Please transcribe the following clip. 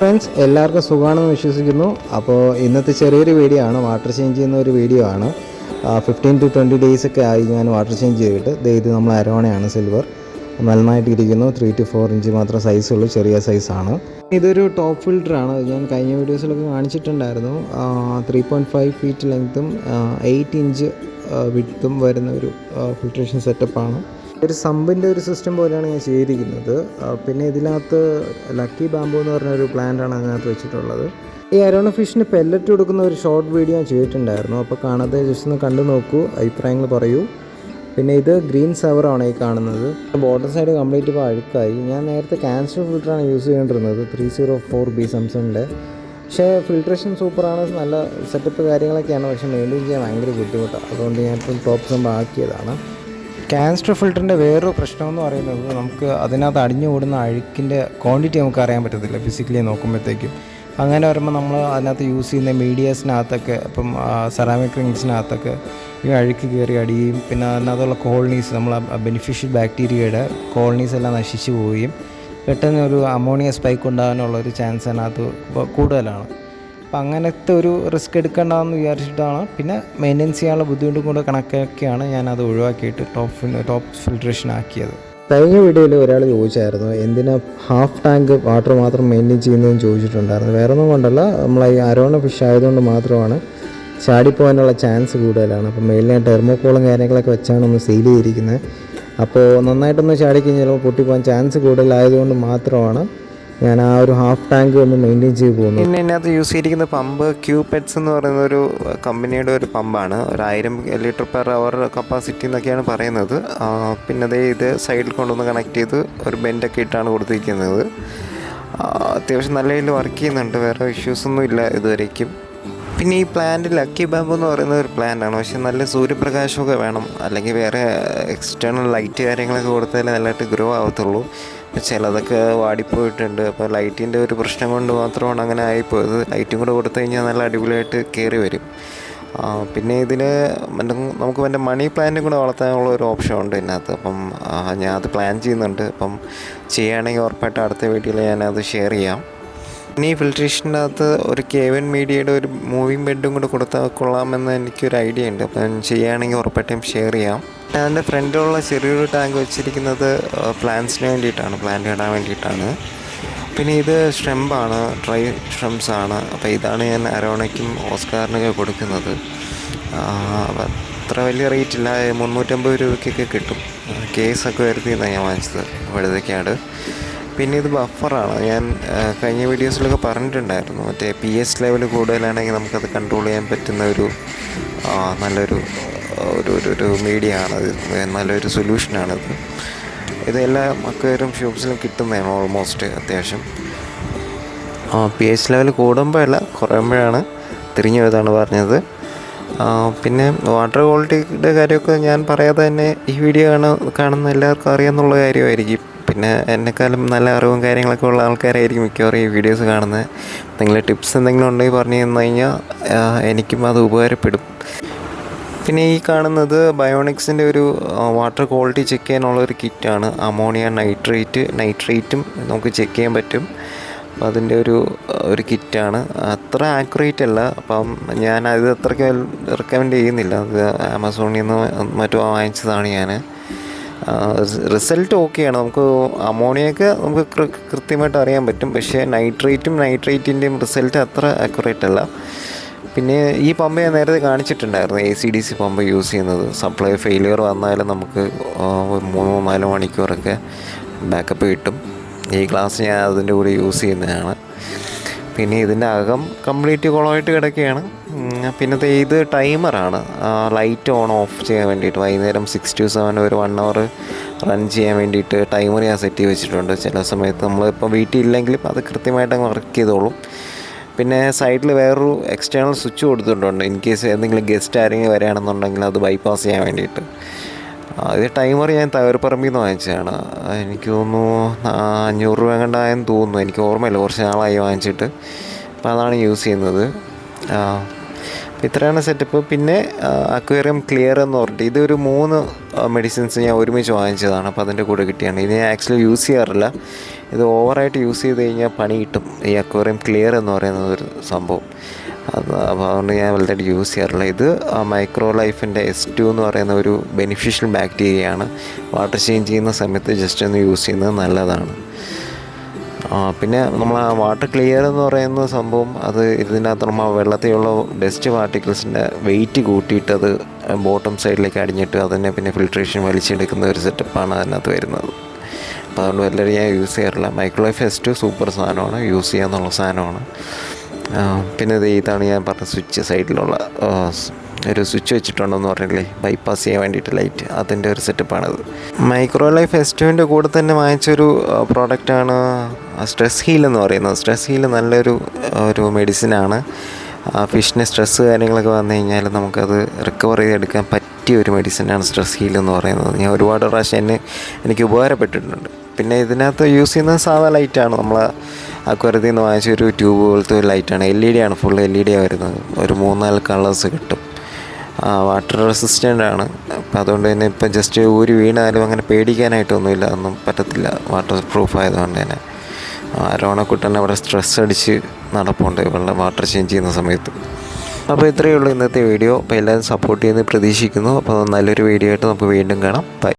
Friends, എല്ലാവർക്കും സുഖമാണെന്ന് വിശ്വസിക്കുന്നു. അപ്പോൾ ഇന്നത്തെ ചെറിയൊരു വീഡിയോ ആണ്, വാട്ടർ ചേഞ്ച് ചെയ്യുന്ന ഒരു വീഡിയോ ആണ്. 15 to 20 ഡേയ്സ് ഒക്കെ ആയി ഞാൻ വാട്ടർ ചേഞ്ച് ചെയ്തിട്ട്. ഇത് നമ്മൾ അരോണയാണ്, സിൽവർ, നന്നായിട്ട് ഇരിക്കുന്നു. 3 to 4 ഇഞ്ച് മാത്രം സൈസുള്ളൂ, ചെറിയ സൈസാണ്. ഇതൊരു ടോപ്പ് ഫിൽറ്ററാണ്, ഞാൻ കഴിഞ്ഞ വീഡിയോസിലൊക്കെ കാണിച്ചിട്ടുണ്ടായിരുന്നു. 3.5 ഫീറ്റ് ലെങ്ത്തും 8 ഇഞ്ച് വിഡ്ത്തും വരുന്ന ഒരു ഫിൽട്രേഷൻ സെറ്റപ്പാണ്. ഒരു സമ്പിൻ്റെ ഒരു സിസ്റ്റം പോലെയാണ് ഞാൻ ചെയ്തിരിക്കുന്നത്. പിന്നെ ഇതിനകത്ത് ലക്കി ബാമ്പു എന്ന് പറഞ്ഞൊരു പ്ലാന്റാണ് അതിനകത്ത് വെച്ചിട്ടുള്ളത്. ഈ അരോണ ഫിഷിന് പെല്ലറ്റ് കൊടുക്കുന്ന ഒരു ഷോർട്ട് വീഡിയോ ഞാൻ ചെയ്തിട്ടുണ്ടായിരുന്നു, അപ്പോൾ കാണാതെ ജസ്റ്റ് ഒന്ന് കണ്ടു നോക്കൂ, അഭിപ്രായങ്ങൾ പറയൂ. പിന്നെ ഇത് ഗ്രീൻ സവറാണ് ഈ കാണുന്നത്. ബോട്ടം സൈഡ് കംപ്ലീറ്റ് ഇപ്പോൾ അഴുക്കായി. ഞാൻ നേരത്തെ ക്യാൻസർ ഫിൽറ്ററാണ് യൂസ് ചെയ്തുകൊണ്ടിരുന്നത്, 304B സാംസങ്ങിൻ്റെ. പക്ഷേ ഫിൽട്രേഷൻ സൂപ്പറാണ്, നല്ല സെറ്റപ്പ് കാര്യങ്ങളൊക്കെയാണ്. പക്ഷേ മെയിൻറ്റെയിൻ ചെയ്യാൻ ഭയങ്കര ബുദ്ധിമുട്ടാണ്. അതുകൊണ്ട് ഞാനിപ്പം ടോപ്പ് സംഭവം ആക്കിയതാണ്. ക്യാൻസ്റ്റർ ഫിൽറ്ററിൻ്റെ വേറൊരു പ്രശ്നമെന്ന് പറയുന്നത്, നമുക്ക് അതിനകത്ത് അടിഞ്ഞു കൂടുന്ന അഴുക്കിൻ്റെ ക്വാണ്ടിറ്റി നമുക്ക് അറിയാൻ പറ്റത്തില്ല ഫിസിക്കലി നോക്കുമ്പോഴത്തേക്കും. അങ്ങനെ വരുമ്പോൾ നമ്മൾ അതിനകത്ത് യൂസ് ചെയ്യുന്ന മീഡിയാസിനകത്തൊക്കെ, ഇപ്പം സെറാമിക് റിങ്സിനകത്തൊക്കെ ഈ അഴുക്ക് കയറി അടിയും, പിന്നെ അതിനകത്തുള്ള കോളനീസ്, നമ്മൾ ബെനിഫിഷ്യൽ ബാക്ടീരിയയുടെ കോളനീസ് എല്ലാം നശിച്ചു പോവുകയും പെട്ടെന്ന് ഒരു അമോണിയ സ്പൈക്ക് ഉണ്ടാകാനുള്ളൊരു ചാൻസ് അതിനകത്ത് കൂടുതലാണ്. അപ്പം അങ്ങനത്തെ ഒരു റിസ്ക് എടുക്കേണ്ടതെന്ന് വിചാരിച്ചിട്ടാണ്. പിന്നെ മെയിൻ്റെനൻസ് ചെയ്യാനുള്ള ബുദ്ധിമുട്ടും കൂടെ കണക്കൊക്കെയാണ് ഞാനത് ഒഴിവാക്കിയിട്ട് ടോപ്പ് ഫിൽട്രേഷൻ ആക്കിയത്. കഴിഞ്ഞ വീഡിയോയിൽ ഒരാൾ ചോദിച്ചായിരുന്നു, എന്തിനാ ഹാഫ് ടാങ്ക് വാട്ടർ മാത്രം മെയിൻറ്റെയിൻ ചെയ്യുന്നതെന്ന് ചോദിച്ചിട്ടുണ്ടായിരുന്നു. വേറെ ഒന്നും കൊണ്ടല്ല, നമ്മൾ ഈ അരോണ ഫിഷ് ആയതുകൊണ്ട് മാത്രമാണ് ചാടിപ്പോകാനുള്ള ചാൻസ് കൂടുതലാണ്. അപ്പോൾ മെയിനായിട്ട് ടെർമോക്കോളും കാര്യങ്ങളൊക്കെ വെച്ചാണ് ഒന്ന് സീൽ ചെയ്തിരിക്കുന്നത്. അപ്പോൾ നന്നായിട്ടൊന്ന് ചാടിക്കഴിഞ്ഞാൽ ചിലപ്പോൾ പൊട്ടിപ്പോകാൻ ചാൻസ് കൂടുതലായതുകൊണ്ട് മാത്രമാണ് ഞാൻ ആ ഒരു ഹാഫ് ടാങ്ക് ഒന്ന് മെയിൻറ്റെയിൻ ചെയ്ത് പോകുന്നു. പിന്നെ ഇതിനകത്ത് യൂസ് ചെയ്തിരിക്കുന്ന പമ്പ് ക്യൂപെറ്റ്സ് എന്ന് പറയുന്ന ഒരു കമ്പനിയുടെ ഒരു പമ്പാണ്. 1000 ലിറ്റർ പെർ അവർ കപ്പാസിറ്റി എന്നൊക്കെയാണ് പറയുന്നത്. പിന്നെ ഇത് സൈഡിൽ കൊണ്ടുവന്ന് കണക്ട് ചെയ്ത് ഒരു ബെൻഡൊക്കെ ഇട്ടാണ് കൊടുത്തിരിക്കുന്നത്. അത്യാവശ്യം നല്ല രീതിയിൽ വർക്ക് ചെയ്യുന്നുണ്ട്, വേറെ ഇഷ്യൂസൊന്നും ഇല്ല ഇതുവരേക്കും. പിന്നെ ഈ പ്ലാന്റ് ലക്കി ബാമ്പു എന്ന് പറയുന്ന ഒരു പ്ലാന്റാണ്. പക്ഷേ നല്ല സൂര്യപ്രകാശമൊക്കെ വേണം, അല്ലെങ്കിൽ വേറെ എക്സ്റ്റേണൽ ലൈറ്റ് കാര്യങ്ങളൊക്കെ കൊടുത്താലേ നല്ലതായിട്ട് ഗ്രോ ആവത്തുള്ളൂ. ചിലതൊക്കെ വാടിപ്പോയിട്ടുണ്ട്. അപ്പോൾ ലൈറ്റിൻ്റെ ഒരു പ്രശ്നം കൊണ്ട് മാത്രമാണ് അങ്ങനെ ആയിപ്പോയത്. ലൈറ്റും കൂടെ കൊടുത്തു കഴിഞ്ഞാൽ നല്ല അടിപൊളിയായിട്ട് കയറി വരും. പിന്നെ ഇതിൽ നമുക്ക് എൻ്റെ മണി പ്ലാന്റും കൂടെ വളർത്താനുള്ള ഒരു ഓപ്ഷൻ ഉണ്ട് ഇതിനകത്ത്. അപ്പം ഞാൻ അത് പ്ലാൻ ചെയ്യുന്നുണ്ട്. അപ്പം ചെയ്യുകയാണെങ്കിൽ ഉറപ്പായിട്ട് അടുത്ത വീഡിയോയിൽ ഞാനത് ഷെയർ ചെയ്യാം. പിന്നെ ഈ ഫിൽട്രേഷൻ്റെ അകത്ത് ഒരു കേവൻ മീഡിയയുടെ ഒരു മൂവിങ് ബെഡും കൂടെ കൊടുത്താൽ കൊള്ളാമെന്ന് എനിക്കൊരു ഐഡിയ ഉണ്ട്. അപ്പം ചെയ്യുകയാണെങ്കിൽ ഉറപ്പായിട്ടും ഷെയർ ചെയ്യാം. അതിൻ്റെ ഫ്രണ്ടിലുള്ള ചെറിയൊരു ടാങ്ക് വെച്ചിരിക്കുന്നത് പ്ലാന്റ്സിന് വേണ്ടിയിട്ടാണ്, പ്ലാന്റ് ഇടാൻ വേണ്ടിയിട്ടാണ്. പിന്നെ ഇത് ഷ്രെമ്പാണ്, ഡ്രൈ ഷ്രെംസാണ്. അപ്പോൾ ഇതാണ് ഞാൻ അരോണയ്ക്കും ഓസ്കാറിനൊക്കെ കൊടുക്കുന്നത്. അത്ര വലിയ റേറ്റ് ഇല്ല, 350 രൂപയ്ക്കൊക്കെ കിട്ടും. കേസൊക്കെ വരുത്തിയെന്നാണ് ഞാൻ വാങ്ങിച്ചത്, വഴുതയ്ക്കാട്. പിന്നെ ഇത് ബഫറാണ്, ഞാൻ കഴിഞ്ഞ വീഡിയോസിലൊക്കെ പറഞ്ഞിട്ടുണ്ടായിരുന്നു. മറ്റേ pH ലെവൽ കൂടുതലാണെങ്കിൽ നമുക്കത് കൺട്രോൾ ചെയ്യാൻ പറ്റുന്ന ഒരു നല്ലൊരു ഒരു മീഡിയ ആണത്, നല്ലൊരു സൊല്യൂഷനാണത്. ഇതെല്ലാ അക്വേറിയം ഷോപ്സിലും കിട്ടുന്നതാണ് ഓൾമോസ്റ്റ് അത്യാവശ്യം. pH ലെവൽ കൂടുമ്പോഴല്ല, കുറയുമ്പോഴാണ് തിരിഞ്ഞു പോയതാണ് പറഞ്ഞത്. പിന്നെ വാട്ടർ ക്വാളിറ്റിയുടെ കാര്യമൊക്കെ ഞാൻ പറയാതെ തന്നെ ഈ വീഡിയോ കാണുന്ന എല്ലാവർക്കും അറിയാമെന്നുള്ള കാര്യമായിരിക്കും. പിന്നെ എന്നെക്കാളും നല്ല അറിവും കാര്യങ്ങളൊക്കെ ഉള്ള ആൾക്കാരായിരിക്കും മിക്കവാറും ഈ വീഡിയോസ് കാണുന്നത്. എന്തെങ്കിലും ടിപ്സ് എന്തെങ്കിലും ഉണ്ടെങ്കിൽ പറഞ്ഞു തന്നു കഴിഞ്ഞാൽ എനിക്കും അത് ഉപകാരപ്പെടും. പിന്നെ ഈ കാണുന്നത് ബയോണിക്സിൻ്റെ ഒരു വാട്ടർ ക്വാളിറ്റി ചെക്ക് ചെയ്യാനുള്ളൊരു കിറ്റാണ്. അമോണിയ നൈട്രേറ്റും നമുക്ക് ചെക്ക് ചെയ്യാൻ പറ്റും. അപ്പോൾ അതിൻ്റെ ഒരു കിറ്റാണ്. അത്ര ആക്യുറേറ്റ് അല്ല, അപ്പം ഞാൻ അത് അത്രയ്ക്ക് റെക്കമെൻഡ് ചെയ്യുന്നില്ല. അത് ആമസോണിൽ നിന്ന് മറ്റും വാങ്ങിച്ചതാണ് ഞാൻ. റിസൾട്ട് ഓക്കെയാണ്, നമുക്ക് അമോണിയൊക്കെ നമുക്ക് കൃത്യമായിട്ട് അറിയാൻ പറ്റും. പക്ഷേ നൈട്രേറ്റിൻ്റെയും റിസൾട്ട് അത്ര ആക്യുറേറ്റ് അല്ല. പിന്നെ ഈ പമ്പ് ഞാൻ നേരത്തെ കാണിച്ചിട്ടുണ്ടായിരുന്നു, ACDC പമ്പ് യൂസ് ചെയ്യുന്നത്. സപ്ലൈ ഫെയിലിയർ വന്നാലും നമുക്ക് 3-4 മണിക്കൂറൊക്കെ ബാക്കപ്പ് കിട്ടും. ഈ ഗ്ലാസ് ഞാൻ അതിൻ്റെ കൂടെ യൂസ് ചെയ്യുന്നതാണ്. പിന്നെ ഇതിൻ്റെ അകം കംപ്ലീറ്റ് കുളമായിട്ട് കിടക്കുകയാണ്. പിന്നെ ഇത് ടൈമറാണ്, ലൈറ്റ് ഓൺ ഓഫ് ചെയ്യാൻ വേണ്ടിയിട്ട്. വൈകുന്നേരം 6 to 7 ഒരു 1 hour റൺ ചെയ്യാൻ വേണ്ടിയിട്ട് ടൈമർ ഞാൻ സെറ്റ് ചെയ്ത് വെച്ചിട്ടുണ്ട്. ചില സമയത്ത് നമ്മളിപ്പോൾ വീട്ടിലില്ലെങ്കിലും അത് കൃത്യമായിട്ട് അങ്ങ് വർക്ക് ചെയ്തോളും. പിന്നെ സൈഡിൽ വേറൊരു എക്സ്റ്റേണൽ സ്വിച്ച് കൊടുത്തിട്ടുണ്ട്, ഇൻ കേസ് എന്തെങ്കിലും ഗസ്റ്റ് ആരെങ്കിലും വരികയാണെന്നുണ്ടെങ്കിൽ അത് ബൈപ്പാസ് ചെയ്യാൻ വേണ്ടിയിട്ട്. ഇത് ടൈമർ ഞാൻ തകരപ്പറമ്പിൽ നിന്ന് വാങ്ങിച്ചതാണ്. എനിക്ക് തോന്നുന്നു 500 രൂപ കണ്ടായെന്ന് തോന്നുന്നു, എനിക്ക് ഓർമ്മയില്ല, കുറച്ച് നാളായി വാങ്ങിച്ചിട്ട്. അപ്പോൾ അതാണ് യൂസ് ചെയ്യുന്നത്. അപ്പോൾ ഇത്രയാണ് സെറ്റപ്പ്. പിന്നെ അക്വേറിയം ക്ലിയർ എന്ന് പറഞ്ഞിട്ട് ഇതൊരു 3 മെഡിസിൻസ് ഞാൻ ഒരുമിച്ച് വാങ്ങിച്ചതാണ്. അപ്പോൾ അതിൻ്റെ കൂടെ കിട്ടിയാണ്. ഇത് ഞാൻ ആക്ച്വലി യൂസ് ചെയ്യാറില്ല. ഇത് ഓവറായിട്ട് യൂസ് ചെയ്ത് കഴിഞ്ഞാൽ പണി കിട്ടും. ഈ അക്വേറിയം ക്ലിയർ എന്ന് പറയുന്നത് ഒരു സംഭവം അപ്പോൾ അതുകൊണ്ട് ഞാൻ വലുതായിട്ട് യൂസ് ചെയ്യാറില്ല. ഇത് മൈക്രോ ലൈഫിൻ്റെ S2 എന്ന് പറയുന്ന ഒരു ബെനിഫിഷ്യൽ ബാക്ടീരിയയാണ്. വാട്ടർ ചേഞ്ച് ചെയ്യുന്ന സമയത്ത് ജസ്റ്റ് ഒന്ന് യൂസ് ചെയ്യുന്നത് നല്ലതാണ്. പിന്നെ നമ്മൾ ആ വാട്ടർ ക്ലിയർ എന്ന് പറയുന്ന സംഭവം അത് ഇതിനകത്ത് നമ്മൾ വെള്ളത്തിലുള്ള ഡസ്റ്റ് പാർട്ടിക്കിൾസിൻ്റെ വെയിറ്റ് കൂട്ടിയിട്ട് അത് ബോട്ടം സൈഡിലേക്ക് അടിഞ്ഞിട്ട് അതിനെ പിന്നെ ഫിൽട്രേഷൻ വലിച്ചെടുക്കുന്ന ഒരു സെറ്റപ്പാണ് അതിനകത്ത് വരുന്നത്. അപ്പോൾ അതുകൊണ്ട് എല്ലാവരും ഞാൻ യൂസ് ചെയ്യാറില്ല. മൈക്രോ ലൈഫ് S2 സൂപ്പർ സാധനമാണ്, യൂസ് ചെയ്യാന്നുള്ള സാധനമാണ്. പിന്നെ ഇതാണ് ഞാൻ പറഞ്ഞ സ്വിച്ച് സൈഡിലുള്ള ഒരു സ്വിച്ച് വെച്ചിട്ടുണ്ടെന്ന് പറഞ്ഞില്ലേ, ബൈപ്പാസ് ചെയ്യാൻ വേണ്ടിയിട്ട് ലൈറ്റ്, അതിൻ്റെ ഒരു സെറ്റപ്പാണിത്. മൈക്രോ ലൈഫ് S2വിൻ്റെ കൂടെ തന്നെ വാങ്ങിച്ചൊരു പ്രോഡക്റ്റാണ് സ്ട്രെസ് ഹീൽ എന്ന് പറയുന്നത്. സ്ട്രെസ് ഹീൽ നല്ലൊരു മെഡിസിനാണ്. ഫിഷിന് സ്ട്രെസ്സ് കാര്യങ്ങളൊക്കെ വന്നു കഴിഞ്ഞാൽ നമുക്കത് റിക്കവർ ചെയ്തെടുക്കാൻ പറ്റിയ ഒരു മെഡിസിനാണ് സ്ട്രെസ് ഹീൽ എന്ന് പറയുന്നത്. ഞാൻ ഒരുപാട് പ്രാവശ്യം എനിക്ക് ഉപകാരപ്പെട്ടിട്ടുണ്ട്. പിന്നെ ഇതിനകത്ത് യൂസ് ചെയ്യുന്ന സാധാ ലൈറ്റാണ്. നമ്മൾ അക്വേറിയത്തിൽ നിന്ന് വാങ്ങിച്ച ഒരു ട്യൂബ് പോലത്തെ ഒരു ലൈറ്റാണ്. LED ആണ്, ഫുൾ LED വരുന്നത്. ഒരു 3-4 കളേഴ്സ് കിട്ടും. വാട്ടർ റെസിസ്റ്റൻ്റ് ആണ്. അപ്പം അതുകൊണ്ട് തന്നെ ഇപ്പം ജസ്റ്റ് ഊരി വീണാലും അങ്ങനെ പേടിക്കാനായിട്ടൊന്നുമില്ല, ഒന്നും പറ്റത്തില്ല. വാട്ടർ പ്രൂഫ് ആയതുകൊണ്ട് തന്നെ അരോണക്കുട്ടൻ അവിടെ സ്ട്രെസ് അടിച്ച് നടപ്പുണ്ട് വെള്ളം വാട്ടർ ചേഞ്ച് ചെയ്യുന്ന സമയത്ത്. അപ്പോൾ ഇത്രയേ ഉള്ളൂ ഇന്നത്തെ വീഡിയോ. അപ്പോൾ എല്ലാവരും സപ്പോർട്ട് ചെയ്യുന്നത് പ്രതീക്ഷിക്കുന്നു. അപ്പോൾ നല്ലൊരു വീഡിയോ ആയിട്ട് നമുക്ക് വീണ്ടും കാണാം. ബൈ.